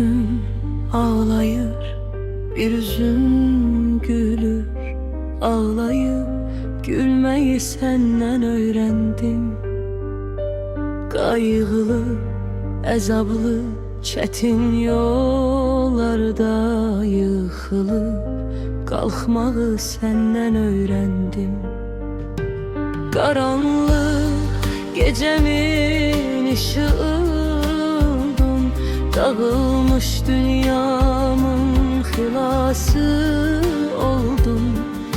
gözüm ağlayır, bir üzüm gülür. Ağlayıp gülmeyi senden öğrendim. Kaygılı, əzablı, çetin yollarda yıkılıp kalkmağı senden öğrendim. Karanlık gecemin ışığıydın, dağılmış dünyamın xilası oldun.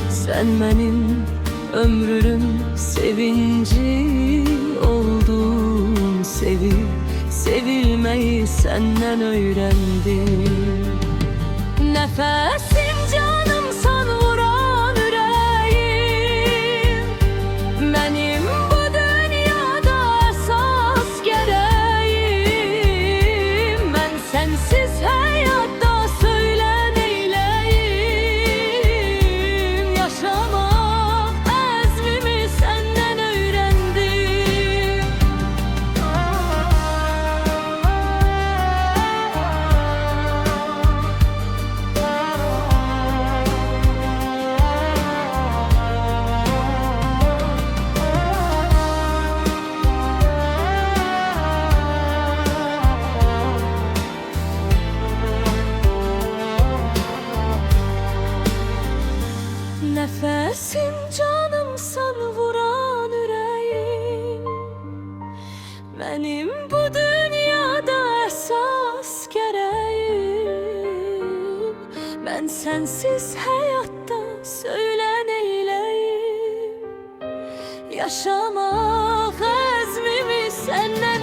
Sen benim ömrümün sevinci oldun. Sevilmeyi senden öğrendim. Nefesim canımsan vuran yüreğim, benim bu dünyada esas gereğim. Ben sensiz hayatta söyle neyleyim, yaşamak azmimi senden öğrendim. Nefesim canımsan vuran yüreğim, benim bu dünyada esas gereğim. Ben sensiz hayatta söyle neyleyim, yaşamak azmimi senden